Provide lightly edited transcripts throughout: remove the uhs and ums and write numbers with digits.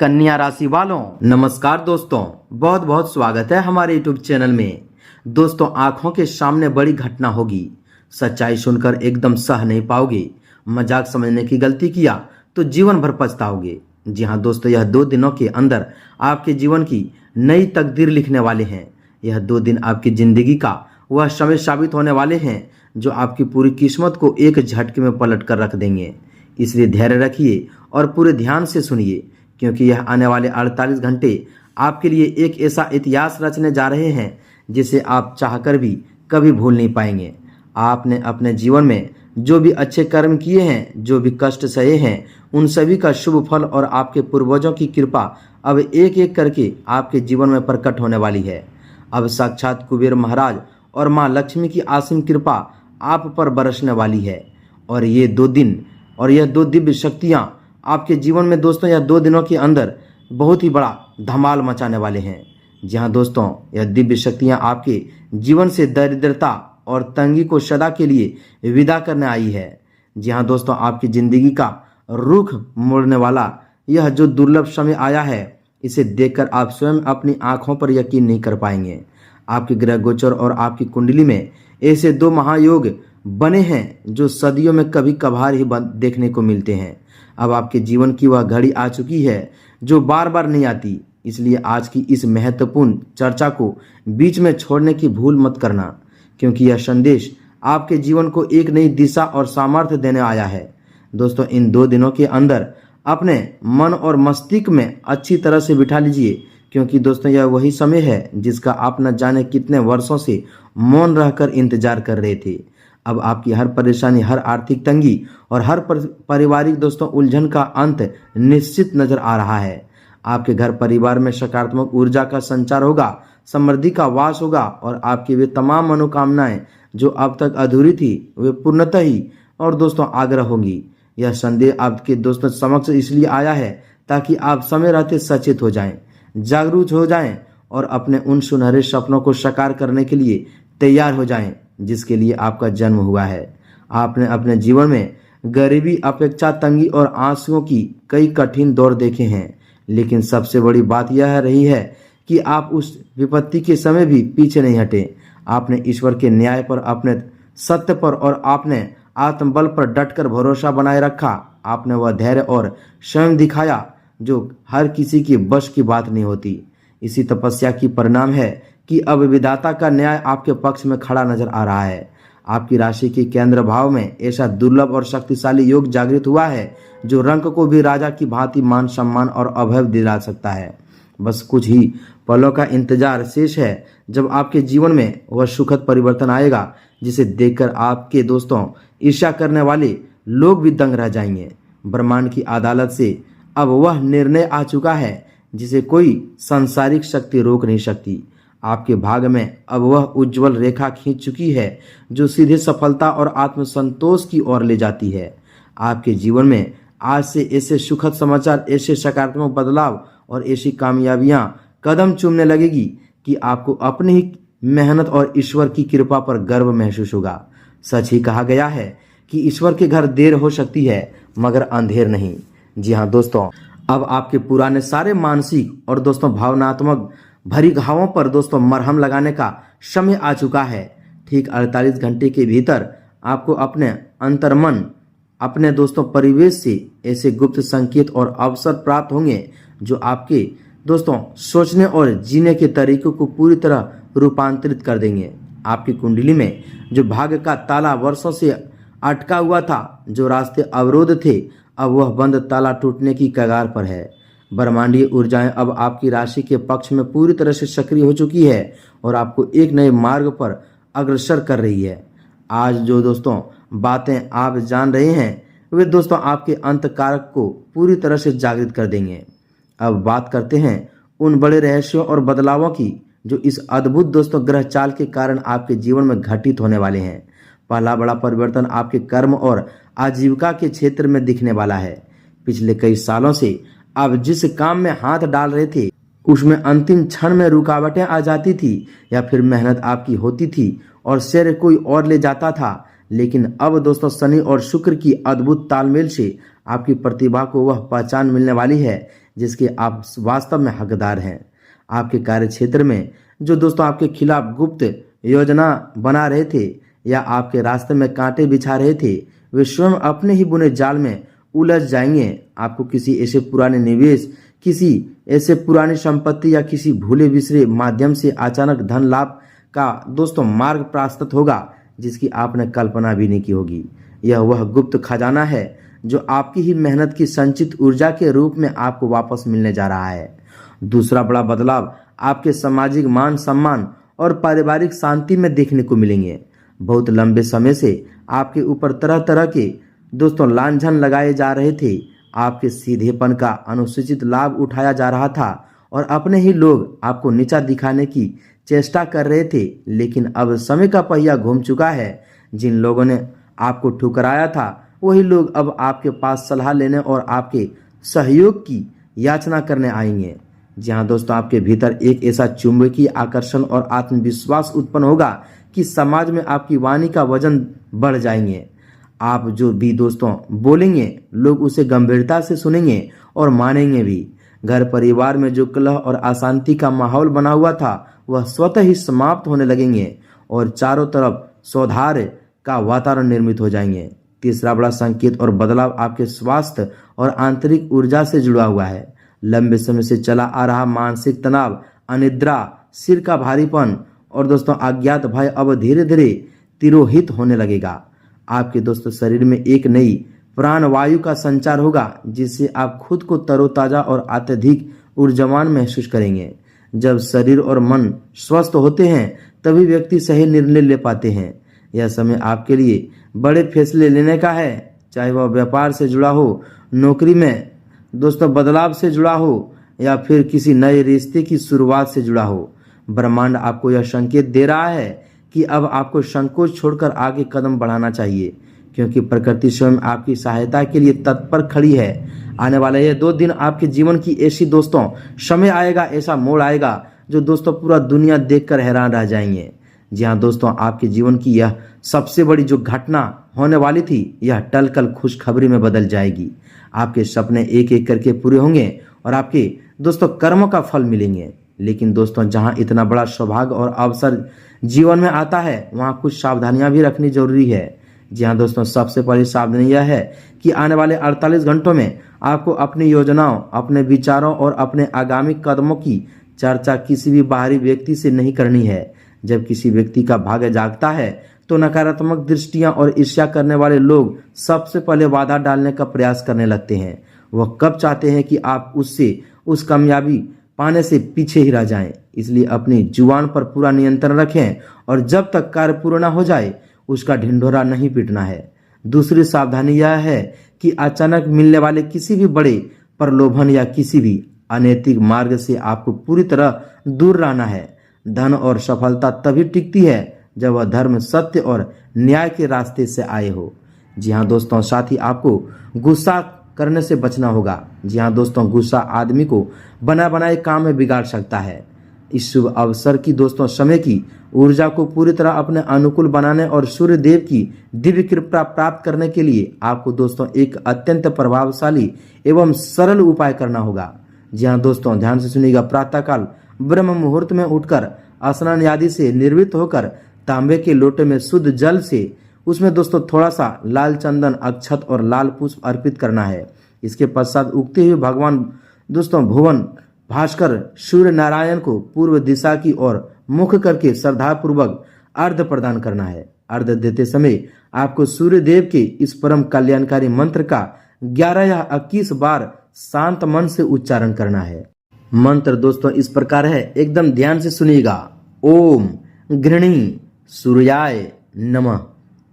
कन्या राशि वालों नमस्कार दोस्तों, बहुत बहुत स्वागत है हमारे यूट्यूब चैनल में। दोस्तों, आंखों के सामने बड़ी घटना होगी, सच्चाई सुनकर एकदम सह नहीं पाओगे। मजाक समझने की गलती किया तो जीवन भर पछताओगे। जी हाँ दोस्तों, यह 2 दिनों के अंदर आपके जीवन की नई तकदीर लिखने वाले हैं। यह 2 दिन आपकी जिंदगी का वह समय साबित होने वाले हैं जो आपकी पूरी किस्मत को एक झटके में पलट कर रख देंगे। इसलिए धैर्य रखिए और पूरे ध्यान से सुनिए, क्योंकि यह आने वाले 48 घंटे आपके लिए एक ऐसा इतिहास रचने जा रहे हैं जिसे आप चाहकर भी कभी भूल नहीं पाएंगे। आपने अपने जीवन में जो भी अच्छे कर्म किए हैं, जो भी कष्ट सहे हैं, उन सभी का शुभ फल और आपके पूर्वजों की कृपा अब एक एक करके आपके जीवन में प्रकट होने वाली है। अब साक्षात कुबेर महाराज और माँ लक्ष्मी की असीम कृपा आप पर बरसने वाली है। और ये 2 दिन और यह 2 दिव्य शक्तियाँ आपके जीवन में दोस्तों यह 2 दिनों के अंदर बहुत ही बड़ा धमाल मचाने वाले हैं। जी हाँ दोस्तों, यह दिव्य शक्तियाँ आपके जीवन से दरिद्रता और तंगी को सदा के लिए विदा करने आई है। जी हाँ दोस्तों, आपकी जिंदगी का रुख मोड़ने वाला यह जो दुर्लभ समय आया है, इसे देखकर आप स्वयं अपनी आंखों पर यकीन नहीं कर पाएंगे। आपके ग्रह गोचर और आपकी कुंडली में ऐसे 2 महायोग बने हैं जो सदियों में कभी कभार ही देखने को मिलते हैं। अब आपके जीवन की वह घड़ी आ चुकी है जो बार बार नहीं आती। इसलिए आज की इस महत्वपूर्ण चर्चा को बीच में छोड़ने की भूल मत करना, क्योंकि यह संदेश आपके जीवन को एक नई दिशा और सामर्थ्य देने आया है। दोस्तों, इन 2 दिनों के अंदर अपने मन और मस्तिष्क में अच्छी तरह से बिठा लीजिए, क्योंकि दोस्तों यह वही समय है जिसका आप न जाने कितने वर्षों से मौन रहकर इंतजार कर रहे थे। अब आपकी हर परेशानी, हर आर्थिक तंगी और हर पारिवारिक दोस्तों उलझन का अंत निश्चित नजर आ रहा है। आपके घर परिवार में सकारात्मक ऊर्जा का संचार होगा, समृद्धि का वास होगा और आपकी वे तमाम मनोकामनाएं जो अब तक अधूरी थी वे पूर्णतः ही और दोस्तों आग्रह होंगी। यह संदेश आपके दोस्तों समक्ष इसलिए आया है ताकि आप समय रहते सचेत हो जाएं, जागरूक हो जाएं और अपने उन सुनहरे सपनों को साकार करने के लिए तैयार हो जाएं जिसके लिए आपका जन्म हुआ है। आपने अपने जीवन में गरीबी, अपेक्षा, तंगी और आंसुओं की कई कठिन दौर देखे हैं, लेकिन सबसे बड़ी बात यह रही है कि आप उस विपत्ति के समय भी पीछे नहीं हटे। आपने ईश्वर के न्याय पर, अपने सत्य पर और आपने आत्मबल पर डटकर भरोसा बनाए रखा। आपने वह धैर्य और स्वयं दिखाया जो हर किसी की बस की बात नहीं होती। इसी तपस्या की परिणाम है कि अब विधाता का न्याय आपके पक्ष में खड़ा नजर आ रहा है। आपकी राशि के केंद्र भाव में ऐसा दुर्लभ और शक्तिशाली योग जागृत हुआ है जो रंक को भी राजा की भांति मान, सम्मान और अभय दिला सकता है। बस कुछ ही पलों का इंतजार शेष है जब आपके जीवन में वह सुखद परिवर्तन आएगा जिसे देखकर आपके दोस्तों ईर्ष्या करने वाले लोग भी दंग रह जाएंगे। ब्रह्मांड की अदालत से अब वह निर्णय आ चुका है जिसे कोई सांसारिक शक्ति रोक नहीं सकती। आपके भाग में अब वह उज्जवल रेखा खींच चुकी है जो सीधे सफलता और आत्मसंतोष की ओर ले जाती है। आपके जीवन में आज से ऐसे सुखद समाचार, ऐसे सकारात्मक बदलाव और ऐसी कामयाबियां कदम चूमने लगेगी कि आपको अपनी ही मेहनत और ईश्वर की कृपा पर गर्व महसूस होगा। सच ही कहा गया है कि ईश्वर के घर देर हो सकती है मगर अंधेर नहीं। जी हाँ दोस्तों, अब आपके पुराने सारे मानसिक और दोस्तों भावनात्मक भरी घावों पर दोस्तों मरहम लगाने का समय आ चुका है। ठीक 48 घंटे के भीतर आपको अपने अंतर्मन, अपने दोस्तों परिवेश से ऐसे गुप्त संकेत और अवसर प्राप्त होंगे जो आपके दोस्तों सोचने और जीने के तरीकों को पूरी तरह रूपांतरित कर देंगे। आपकी कुंडली में जो भाग्य का ताला वर्षों से अटका हुआ था, जो रास्ते अवरोध थे, अब वह बंद ताला टूटने की कगार पर है। ब्रह्मांडीय ऊर्जाएं अब आपकी राशि के पक्ष में पूरी तरह से सक्रिय हो चुकी है और आपको एक नए मार्ग पर अग्रसर कर रही है। आज जो दोस्तों बातें आप जान रहे हैं वे दोस्तों आपके अंतकारक को पूरी तरह से जागृत कर देंगे। अब बात करते हैं उन बड़े रहस्यों और बदलावों की जो इस अद्भुत दोस्तों ग्रह चाल के कारण आपके जीवन में घटित होने वाले हैं। पहला बड़ा परिवर्तन आपके कर्म और आजीविका के क्षेत्र में दिखने वाला है। पिछले कई सालों से आप जिस काम में हाथ डाल रहे थे उसमें अंतिम क्षण में रुकावटें आ जाती थी या फिर मेहनत आपकी होती थी और श्रेय कोई और ले जाता था, लेकिन अब दोस्तों शनि और शुक्र की अद्भुत तालमेल से आपकी प्रतिभा को वह पहचान मिलने वाली है जिसके आप वास्तव में हकदार हैं। आपके कार्य क्षेत्र में जो दोस्तों आपके खिलाफ गुप्त योजना बना रहे थे या आपके रास्ते में कांटे बिछा रहे थे, वे स्वयं अपने ही बुने जाल में उलझ जाएंगे। आपको किसी ऐसे पुराने निवेश, किसी ऐसे पुरानी संपत्ति या किसी भूले बिसरे माध्यम से अचानक धन लाभ का दोस्तों मार्ग प्रस्तुत होगा जिसकी आपने कल्पना भी नहीं की होगी। यह वह गुप्त खजाना है जो आपकी ही मेहनत की संचित ऊर्जा के रूप में आपको वापस मिलने जा रहा है। दूसरा बड़ा बदलाव आपके सामाजिक मान सम्मान और पारिवारिक शांति में देखने को मिलेंगे। बहुत लंबे समय से आपके ऊपर तरह तरह के दोस्तों लांछन लगाए जा रहे थे। आपके सीधेपन का अनुचित लाभ उठाया जा रहा था और अपने ही लोग आपको नीचा दिखाने की चेष्टा कर रहे थे। लेकिन अब समय का पहिया घूम चुका है। जिन लोगों ने आपको ठुकराया था वही लोग अब आपके पास सलाह लेने और आपके सहयोग की याचना करने आएंगे। जहां दोस्तों आपके भीतर एक ऐसा चुंबकीय आकर्षण और आत्मविश्वास उत्पन्न होगा कि समाज में आपकी वाणी का वजन बढ़ जाएंगे। आप जो भी दोस्तों बोलेंगे लोग उसे गंभीरता से सुनेंगे और मानेंगे भी। घर परिवार में जो कलह और अशांति का माहौल बना हुआ था वह स्वतः ही समाप्त होने लगेंगे और चारों तरफ सौहार्द का वातावरण निर्मित हो जाएंगे। तीसरा बड़ा संकेत और बदलाव आपके स्वास्थ्य और आंतरिक ऊर्जा से जुड़ा हुआ है। लंबे समय से चला आ रहा मानसिक तनाव, अनिद्रा, सिर का भारीपन और दोस्तों अज्ञात भय अब धीरे धीरे तिरोहित होने लगेगा। आपके दोस्तों शरीर में एक नई प्राण वायु का संचार होगा जिससे आप खुद को तरोताजा और अत्यधिक ऊर्जावान महसूस करेंगे। जब शरीर और मन स्वस्थ होते हैं तभी व्यक्ति सही निर्णय ले पाते हैं। यह समय आपके लिए बड़े फैसले लेने का है, चाहे वह व्यापार से जुड़ा हो, नौकरी में दोस्तों बदलाव से जुड़ा हो या फिर किसी नए रिश्ते की शुरुआत से जुड़ा हो। ब्रह्मांड आपको यह संकेत दे रहा है कि अब आपको संकोच छोड़कर आगे कदम बढ़ाना चाहिए, क्योंकि प्रकृति स्वयं आपकी सहायता के लिए तत्पर खड़ी है। आने वाले ये 2 दिन आपके जीवन की ऐसी दोस्तों समय आएगा, ऐसा मोड़ आएगा जो दोस्तों पूरा दुनिया देखकर हैरान रह जाएंगे। जी हाँ दोस्तों, आपके जीवन की यह सबसे बड़ी जो घटना होने वाली थी यह टलकर खुशखबरी में बदल जाएगी। आपके सपने एक एक करके पूरे होंगे और आपके दोस्तों कर्मों का फल मिलेंगे। लेकिन दोस्तों जहां इतना बड़ा सौभाग्य और अवसर जीवन में आता है वहां कुछ सावधानियां भी रखनी जरूरी है। जी हाँ दोस्तों, सबसे पहली सावधानी यह है कि आने वाले 48 घंटों में आपको अपनी योजनाओं, अपने विचारों और अपने आगामी कदमों की चर्चा किसी भी बाहरी व्यक्ति से नहीं करनी है। जब किसी व्यक्ति का भाग्य जागता है तो नकारात्मक दृष्टियां और ईर्ष्या करने वाले लोग सबसे पहले बाधा डालने का प्रयास करने लगते हैं। वह कब चाहते हैं कि आप उससे उस कामयाबी पाने से पीछे ही रह जाएं। इसलिए अपनी जुबान पर पूरा नियंत्रण रखें और जब तक कार्य पूर्ण न हो जाए उसका ढिंढोरा नहीं पीटना है। दूसरी सावधानी यह है कि अचानक मिलने वाले किसी भी बड़े प्रलोभन या किसी भी अनैतिक मार्ग से आपको पूरी तरह दूर रहना है। धन और सफलता तभी टिकती है जब वह धर्म, सत्य और न्याय के रास्ते से आए हो। जी हाँ दोस्तों, साथ ही आपको गुस्सा करने से बचना होगा। जी हाँ दोस्तों, गुस्सा आदमी को बना बनाए काम में बिगाड़ सकता है। इस शुभ अवसर की दोस्तों समय की ऊर्जा को पूरी तरह अपने अनुकूल बनाने और सूर्य देव की दिव्य कृपा प्राप्त करने के लिए आपको दोस्तों एक अत्यंत प्रभावशाली एवं सरल उपाय करना होगा। जी हाँ दोस्तों, ध्यान से सुनिएगा। प्रातःकाल ब्रह्म मुहूर्त में उठकर स्नान आदि से निर्वृत्त होकर तांबे के लोटे में शुद्ध जल से उसमें दोस्तों थोड़ा सा लाल चंदन, अक्षत और लाल पुष्प अर्पित करना है। इसके पश्चात उगते हुए भगवान दोस्तों भुवन भास्कर सूर्य नारायण को पूर्व दिशा की ओर मुख करके श्रद्धा पूर्वक अर्घ्य प्रदान करना है। अर्घ्य देते समय आपको सूर्य देव के इस परम कल्याणकारी मंत्र का 11 या 21 बार शांत मन से उच्चारण करना है। मंत्र दोस्तों इस प्रकार है, एकदम ध्यान से सुनिएगा। ओम गृणी सूर्याय नमः।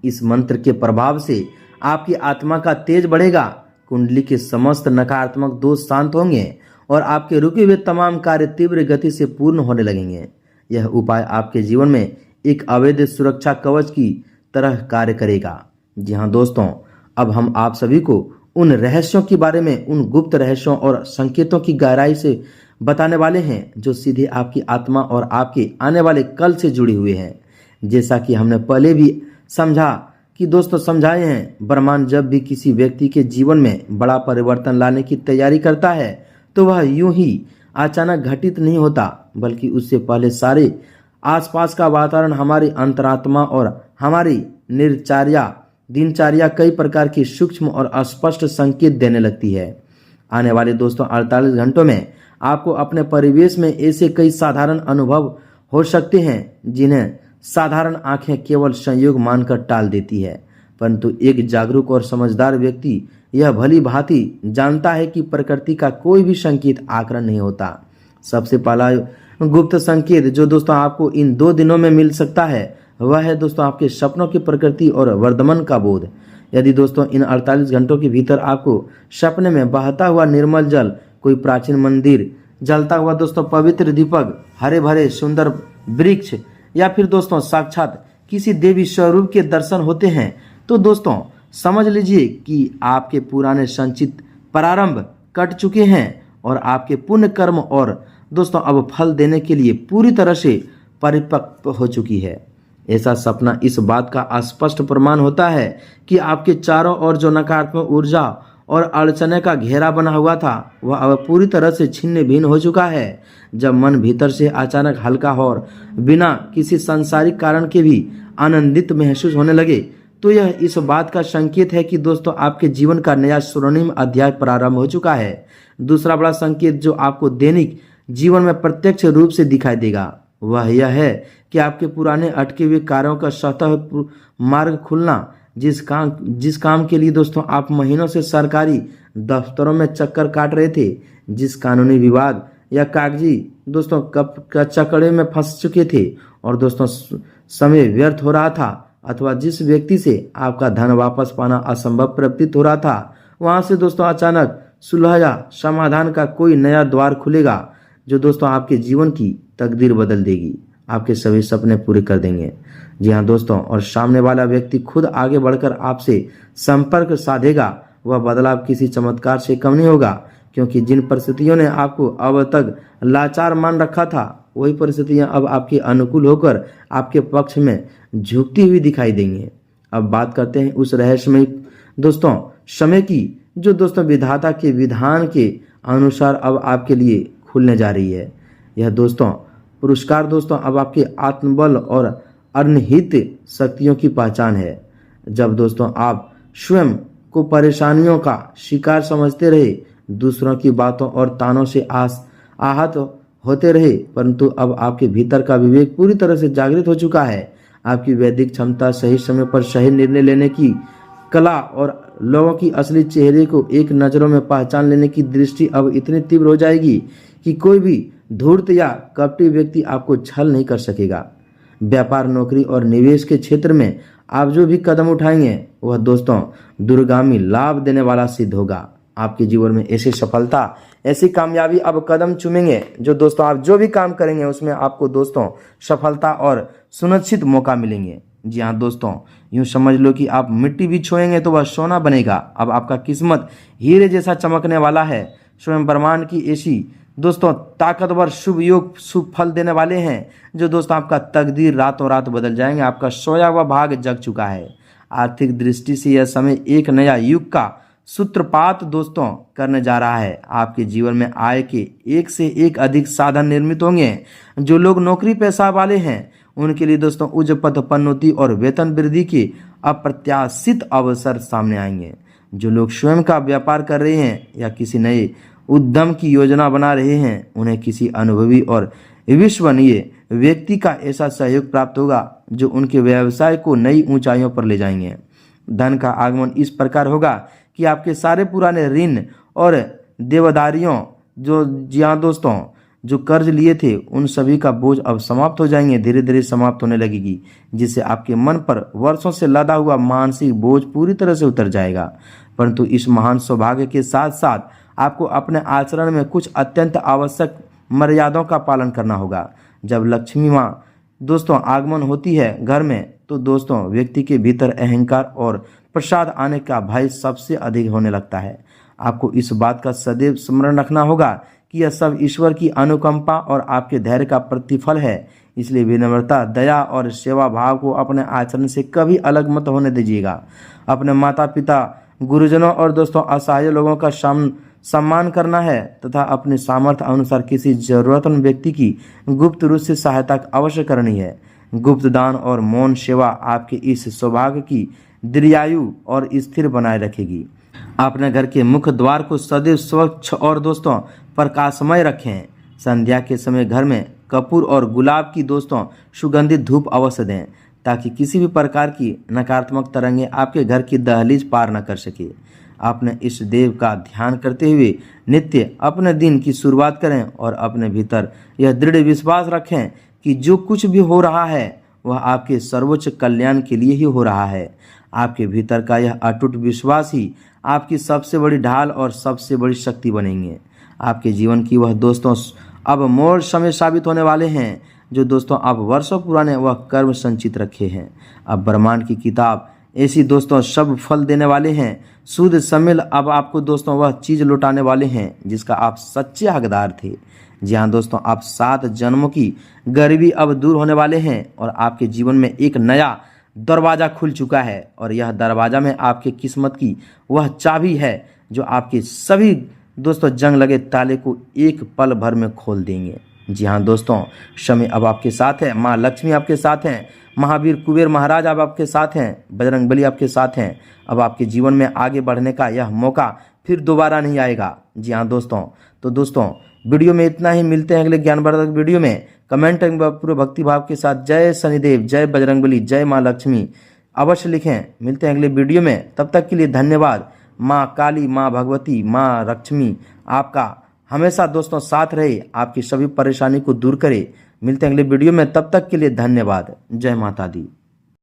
इस मंत्र के प्रभाव से आपकी आत्मा का तेज बढ़ेगा, कुंडली के समस्त नकारात्मक दोष शांत होंगे और आपके रुके हुए तमाम कार्य तीव्र गति से पूर्ण होने लगेंगे। यह उपाय आपके जीवन में एक अवैध सुरक्षा कवच की तरह कार्य करेगा। जी हाँ दोस्तों, अब हम आप सभी को उन रहस्यों के बारे में, उन गुप्त रहस्यों और संकेतों की गहराई से बताने वाले हैं जो सीधे आपकी आत्मा और आपके आने वाले कल से जुड़े हुए हैं। जैसा कि हमने पहले भी समझा कि दोस्तों समझाए हैं, ब्रह्मांड जब भी किसी व्यक्ति के जीवन में बड़ा परिवर्तन लाने की तैयारी करता है तो वह यूं ही अचानक घटित नहीं होता, बल्कि उससे पहले सारे आसपास का वातावरण, हमारी अंतरात्मा और हमारी दिनचर्या कई प्रकार की सूक्ष्म और अस्पष्ट संकेत देने लगती है। आने वाले दोस्तों 48 घंटों में आपको अपने परिवेश में ऐसे कई साधारण अनुभव हो सकते हैं जिन्हें साधारण आंखें केवल संयोग मानकर टाल देती है, परंतु एक जागरूक और समझदार व्यक्ति यह भली भांति जानता है कि प्रकृति का कोई भी संकेत आकरण नहीं होता। सबसे पहला गुप्त संकेत जो दोस्तों आपको इन 2 दिनों में मिल सकता है वह है दोस्तों आपके सपनों की प्रकृति और वर्धमान का बोध। यदि दोस्तों इन 48 घंटों के भीतर आपको सपने में बहता हुआ निर्मल जल, कोई प्राचीन मंदिर, जलता हुआ दोस्तों पवित्र दीपक, हरे भरे सुंदर वृक्ष या फिर दोस्तों साक्षात किसी देवी स्वरूप के दर्शन होते हैं, तो दोस्तों समझ लीजिए कि आपके पुराने संचित प्रारंभ कट चुके हैं और आपके पुण्य कर्म और दोस्तों अब फल देने के लिए पूरी तरह से परिपक्व हो चुकी है। ऐसा सपना इस बात का स्पष्ट प्रमाण होता है कि आपके चारों ओर जो नकारात्मक ऊर्जा और अड़चने का घेरा बना हुआ था वह अब पूरी तरह से छिन्न भिन्न हो चुका है। जब मन भीतर से अचानक हल्का और बिना किसी सांसारिक कारण के भी आनंदित महसूस होने लगे, तो यह इस बात का संकेत है कि दोस्तों आपके जीवन का नया स्वर्णिम अध्याय प्रारंभ हो चुका है। दूसरा बड़ा संकेत जो आपको दैनिक जीवन में प्रत्यक्ष रूप से दिखाई देगा वह यह है कि आपके पुराने अटके हुए कार्यों का स्वतः मार्ग खुलना। जिस काम के लिए दोस्तों आप महीनों से सरकारी दफ्तरों में चक्कर काट रहे थे, जिस कानूनी विवाद या कागजी दोस्तों चक्करे में फंस चुके थे और दोस्तों समय व्यर्थ हो रहा था, अथवा जिस व्यक्ति से आपका धन वापस पाना असंभव प्रतीत हो रहा था, वहां से दोस्तों अचानक सुलह या समाधान का कोई नया द्वार खुलेगा जो दोस्तों आपके जीवन की तकदीर बदल देगी, आपके सभी सपने पूरे कर देंगे। जी हाँ दोस्तों, और सामने वाला व्यक्ति खुद आगे बढ़कर आपसे संपर्क साधेगा। वह बदलाव किसी चमत्कार से कम नहीं होगा, क्योंकि जिन परिस्थितियों ने आपको अब तक लाचार मान रखा था वही परिस्थितियां अब आपके अनुकूल होकर आपके पक्ष में झुकती हुई दिखाई देंगी। अब बात करते हैं उस रहस्यमय दोस्तों समय की, जो दोस्तों विधाता के विधान के अनुसार अब आपके लिए खुलने जा रही है। यह दोस्तों पुरस्कार दोस्तों अब आपके आत्मबल और अनिहित शक्तियों की पहचान है। जब दोस्तों आप स्वयं को परेशानियों का शिकार समझते रहे, दूसरों की बातों और तानों से आहत होते रहे, परंतु अब आपके भीतर का विवेक पूरी तरह से जागृत हो चुका है। आपकी वैदिक क्षमता, सही समय पर सही निर्णय लेने की कला और लोगों की असली चेहरे को एक नजरों में पहचान लेने की दृष्टि अब इतनी तीव्र हो जाएगी कि कोई भी धूर्त या कपटी व्यक्ति आपको छल नहीं कर सकेगा। व्यापार, नौकरी और निवेश के क्षेत्र में आप जो भी कदम उठाएंगे वह दोस्तों दूरगामी लाभ देने वाला सिद्ध होगा। आपके जीवन में ऐसी सफलता, ऐसी कामयाबी अब कदम चूमेंगे जो दोस्तों आप जो भी काम करेंगे उसमें आपको दोस्तों सफलता और सुनिश्चित मौका मिलेंगे। जी हाँ दोस्तों, यूं समझ लो कि आप मिट्टी भी छुएंगे तो वह सोना बनेगा। अब आपका किस्मत हीरे जैसा चमकने वाला है। स्वयं ब्रह्मांड की ऐसी दोस्तों ताकतवर शुभ योग शुभ फल देने वाले हैं जो दोस्तों आपका तकदीर रातों रात बदल जाएंगे। आपका सोया हुआ भाग जग चुका है। आर्थिक दृष्टि से यह समय एक नया युग का सूत्रपात दोस्तों करने जा रहा है। आपके जीवन में आय के एक से एक अधिक साधन निर्मित होंगे। जो लोग नौकरी पेशा वाले हैं उनके लिए दोस्तों उच्च पद पदोन्नति और वेतन वृद्धि के अप्रत्याशित अवसर सामने आएंगे। जो लोग स्वयं का व्यापार कर रहे हैं या किसी नए उद्यम की योजना बना रहे हैं, उन्हें किसी अनुभवी और विश्वसनीय व्यक्ति का ऐसा सहयोग प्राप्त होगा जो उनके व्यवसाय को नई ऊंचाइयों पर ले जाएंगे। धन का आगमन इस प्रकार होगा कि आपके सारे पुराने ऋण और देवदारियों जो कर्ज लिए थे उन सभी का बोझ अब समाप्त हो जाएंगे, धीरे धीरे समाप्त होने लगेगी, जिससे आपके मन पर वर्षों से लदा हुआ मानसिक बोझ पूरी तरह से उतर जाएगा। परंतु इस महान सौभाग्य के साथ साथ आपको अपने आचरण में कुछ अत्यंत आवश्यक मर्यादाओं का पालन करना होगा। जब लक्ष्मी माँ दोस्तों आगमन होती है घर में, तो दोस्तों व्यक्ति के भीतर अहंकार और प्रसाद आने का भय सबसे अधिक होने लगता है। आपको इस बात का सदैव स्मरण रखना होगा कि यह सब ईश्वर की अनुकंपा और आपके धैर्य का प्रतिफल है। इसलिए विनम्रता, दया और सेवा भाव को अपने आचरण से कभी अलग मत होने दीजिएगा। अपने माता पिता, गुरुजनों और दोस्तों असहाय लोगों का सम्मान करना है तथा अपने सामर्थ्य अनुसार किसी जरूरतमंद व्यक्ति की गुप्त रूप से सहायता अवश्य करनी है। गुप्त दान और मौन सेवा आपके इस सौभाग्य की दीर्घायु और स्थिर बनाए रखेगी। अपने घर के मुख्य द्वार को सदैव स्वच्छ और दोस्तों प्रकाशमय रखें। संध्या के समय घर में कपूर और गुलाब की दोस्तों सुगंधित धूप अवश्य दें ताकि किसी भी प्रकार की नकारात्मक तरंगें आपके घर की दहलीज पार न कर सके। अपने इष्ट देव का ध्यान करते हुए नित्य अपने दिन की शुरुआत करें और अपने भीतर यह दृढ़ विश्वास रखें कि जो कुछ भी हो रहा है वह आपके सर्वोच्च कल्याण के लिए ही हो रहा है। आपके भीतर का यह अटूट विश्वास ही आपकी सबसे बड़ी ढाल और सबसे बड़ी शक्ति बनेंगे। आपके जीवन की वह दोस्तों अब मोड़ समय साबित होने वाले हैं जो दोस्तों आप वर्षों पुराने वह कर्म संचित रखे हैं। अब ब्रह्मांड की किताब ऐसी दोस्तों सब फल देने वाले हैं। शुद्ध सम्मिल अब आपको दोस्तों वह चीज लौटाने वाले हैं जिसका आप सच्चे हकदार थे। जी हाँ दोस्तों, आप 7 जन्मों की गरीबी अब दूर होने वाले हैं और आपके जीवन में एक नया दरवाजा खुल चुका है और यह दरवाजा में आपके किस्मत की वह चाबी है जो आपके सभी दोस्तों जंग लगे ताले को एक पल भर में खोल देंगे। जी हाँ दोस्तों, शमी अब आपके साथ है, माँ लक्ष्मी आपके साथ हैं, महावीर कुबेर महाराज अब आपके साथ हैं, बजरंगबली आपके साथ हैं। अब आपके जीवन में आगे बढ़ने का यह मौका फिर दोबारा नहीं आएगा। जी हाँ दोस्तों, तो दोस्तों वीडियो में इतना ही। मिलते हैं अगले ज्ञानवर्धक वीडियो में। कमेंट पूरे भक्तिभाव के साथ जय शनिदेव, जय बजरंगबली, जय माँ लक्ष्मी अवश्य लिखें। मिलते हैं अगले वीडियो में, तब तक के लिए धन्यवाद। माँ काली, माँ भगवती, माँ लक्ष्मी आपका हमेशा दोस्तों साथ रहे, आपकी सभी परेशानी को दूर करे। मिलते हैं अगले वीडियो में, तब तक के लिए धन्यवाद। जय माता दी।